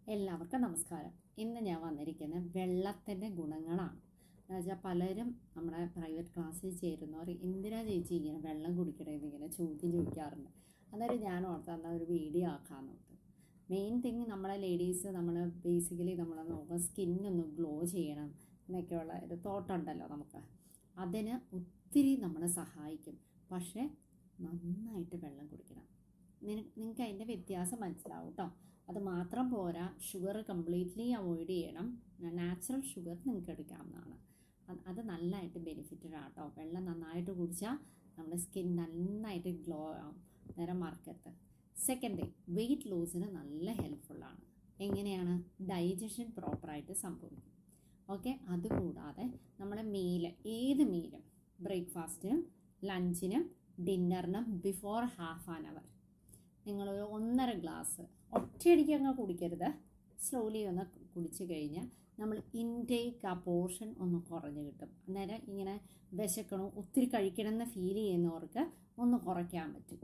എല്ലാവർക്കും നമസ്കാരം. ഇന്ന് ഞാൻ വന്നിരിക്കുന്നത് വെള്ളത്തിൻ്റെ ഗുണങ്ങളാണ്. എന്ന് വെച്ചാൽ പലരും നമ്മുടെ പ്രൈവറ്റ് ക്ലാസ്സിൽ ചേരുന്നവർ എന്തിനാ ചേച്ചി ഇങ്ങനെ വെള്ളം കുടിക്കണേന്ന് ഇങ്ങനെ ചോദ്യം ചോദിക്കാറുണ്ട്. അന്നേരം ഞാൻ ഓർത്ത് ഒരു വീഡിയോ ആക്കാമെന്ന് ഓർത്ത്. മെയിൻ തിങ് നമ്മളെ ലേഡീസ് നമ്മൾ ബേസിക്കലി നമ്മൾ നോക്കുക സ്കിന്നൊന്ന് ഗ്ലോ ചെയ്യണം എന്നൊക്കെയുള്ള ഒരു തോട്ടുണ്ടല്ലോ നമുക്ക്. അതിന് ഒത്തിരി നമ്മളെ സഹായിക്കും. പക്ഷേ നന്നായിട്ട് വെള്ളം കുടിക്കണം. നിങ്ങൾക്ക് അതിൻ്റെ വ്യത്യാസം മനസ്സിലാവും കേട്ടോ. അത് മാത്രം പോരാ, ഷുഗർ കംപ്ലീറ്റ്ലി അവോയ്ഡ് ചെയ്യണം. നാച്ചുറൽ ഷുഗർ നിങ്ങൾക്ക് എടുക്കാവുന്നതാണ്. അത് നല്ലതായിട്ട് ബെനിഫിറ്റഡ് ആട്ടോ. വെള്ളം നന്നായിട്ട് കുടിച്ചാൽ നമ്മുടെ സ്കിൻ നന്നായിട്ട് ഗ്ലോ ആവും, നേരെ മറക്കത്ത്. സെക്കൻഡ് തിങ്, വെയിറ്റ് ലോസിന് നല്ല ഹെൽപ്ഫുള്ളാണ്. എങ്ങനെയാണ്? ഡൈജഷൻ പ്രോപ്പറായിട്ട് സംഭവിക്കും. ഓക്കെ. അതുകൂടാതെ നമ്മളെ ഏത് മീലും ബ്രേക്ക്ഫാസ്റ്റിനും ലഞ്ചിനും ഡിന്നറിനും ബിഫോർ ഹാഫ് ആൻ അവർ നിങ്ങളൊരു 1.5 ഗ്ലാസ് ഒറ്റയടിക്ക് അങ്ങ് കുടിക്കരുത്. സ്ലോലി ഒന്ന് കുടിച്ച് കഴിഞ്ഞാൽ നമ്മൾ ഇൻടേക്ക് ആ പോർഷൻ ഒന്ന് കുറഞ്ഞ് കിട്ടും. അന്നേരം ഇങ്ങനെ വിശക്കണോ ഒത്തിരി കഴിക്കണമെന്ന് ഫീൽ ചെയ്യുന്നവർക്ക് ഒന്ന് കുറയ്ക്കാൻ പറ്റും.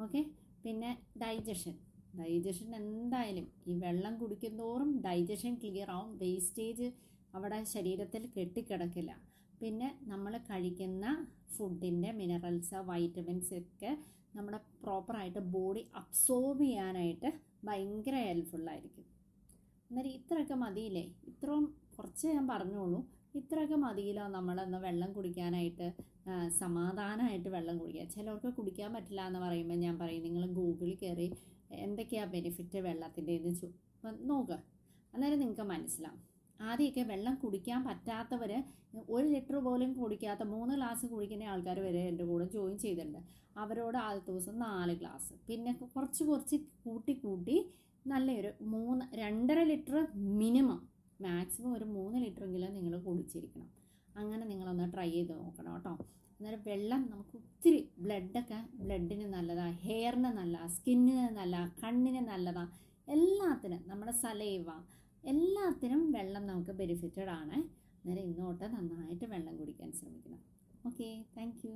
ഓക്കെ. പിന്നെ ഡൈജഷൻ എന്തായാലും ഈ വെള്ളം കുടിക്കുന്തോറും ഡൈജഷൻ ക്ലിയർ ആവും. വേസ്റ്റേജ് അവിടെ ശരീരത്തിൽ കെട്ടിക്കിടക്കില്ല. പിന്നെ നമ്മൾ കഴിക്കുന്ന ഫുഡിൻ്റെ മിനറൽസ് വൈറ്റമിൻസ് ഒക്കെ നമ്മുടെ പ്രോപ്പറായിട്ട് ബോഡി അബ്സോർബ് ചെയ്യാനായിട്ട് ഭയങ്കര ഹെൽപ്ഫുള്ളായിരിക്കും. അന്നേരം ഇത്രയൊക്കെ മതിയില്ലേ? ഇത്രയും കുറച്ച് ഞാൻ പറഞ്ഞോളൂ. ഇത്രയൊക്കെ മതിയില്ലോ നമ്മളൊന്ന് വെള്ളം കുടിക്കാനായിട്ട്, സമാധാനമായിട്ട് വെള്ളം കുടിക്കുക. ചിലർക്ക് കുടിക്കാൻ പറ്റില്ല എന്ന് പറയുമ്പോൾ ഞാൻ പറയും നിങ്ങൾ ഗൂഗിളിൽ കയറി എന്തൊക്കെയാണ് ബെനിഫിറ്റ് വെള്ളത്തിൻ്റെ എന്ന് നോക്കുക. അന്നേരം നിങ്ങൾക്ക് മനസ്സിലാവും. ആദ്യമൊക്കെ വെള്ളം കുടിക്കാൻ പറ്റാത്തവർ 1 ലിറ്റർ പോലും കുടിക്കാത്ത 3 ഗ്ലാസ് കുടിക്കുന്ന ആൾക്കാർ വരെ എൻ്റെ കൂടെ ജോയിൻ ചെയ്തിട്ടുണ്ട്. അവരോട് ആദ്യത്തെ ദിവസം 4 ഗ്ലാസ്, പിന്നെ കുറച്ച് കൂട്ടി നല്ലൊരു 2.5 ലിറ്റർ മിനിമം, മാക്സിമം ഒരു 3 ലിറ്ററെങ്കിലും നിങ്ങൾ കുടിച്ചിരിക്കണം. അങ്ങനെ നിങ്ങളൊന്ന് ട്രൈ ചെയ്ത് നോക്കണം കേട്ടോ. അന്നേരം വെള്ളം നമുക്ക് ഒത്തിരി ബ്ലഡിന് നല്ലതാണ്, ഹെയറിന് നല്ലതാണ്, സ്കിന്നിന് നല്ലതാണ്, കണ്ണിന് നല്ലതാണ്, എല്ലാത്തിനും നമ്മുടെ സലൈവ എല്ലാത്തിനും വെള്ളം നമുക്ക് ബെനിഫിറ്റഡ് ആണ്. അന്നേരം ഇന്നോട്ട് നന്നായിട്ട് വെള്ളം കുടിക്കാൻ ശ്രമിക്കണം. Okay, thank you.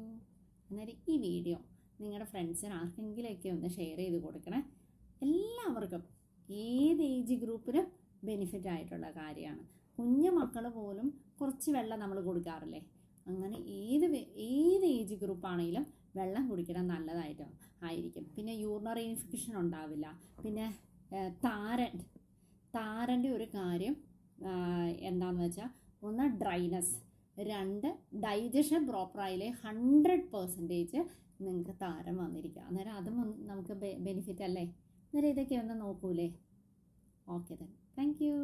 അന്നേരം ഈ വീഡിയോ നിങ്ങളുടെ ഫ്രണ്ട്സിന് ആർക്കെങ്കിലുമൊക്കെ ഒന്ന് ഷെയർ ചെയ്ത് കൊടുക്കണേ. എല്ലാവർക്കും ഏത് ഏജ് ഗ്രൂപ്പിനും ബെനിഫിറ്റ് ആയിട്ടുള്ള കാര്യമാണ്. കുഞ്ഞു മക്കൾ പോലും കുറച്ച് വെള്ളം നമ്മൾ കൊടുക്കാറില്ലേ? അങ്ങനെ ഏത് ഏജ് ഗ്രൂപ്പാണെങ്കിലും വെള്ളം കുടിക്കണം നല്ലതായിട്ട് ആയിരിക്കും. പിന്നെ യൂറിനറി ഇൻഫെക്ഷൻ ഉണ്ടാവില്ല. പിന്നെ താരൻ്റെ ഒരു കാര്യം എന്താണെന്ന് വെച്ചാൽ, 1 ഡ്രൈനെസ്, 2 ഡൈജഷൻ പ്രോപ്പറായില്ലേ 100% നിങ്ങൾക്ക് താരം വന്നിരിക്കുക. അന്നേരം അതും നമുക്ക് ബെനിഫിറ്റ് അല്ലേ? അന്നേരം ഇതൊക്കെ ഒന്ന് നോക്കൂലേ? Okay, thank you.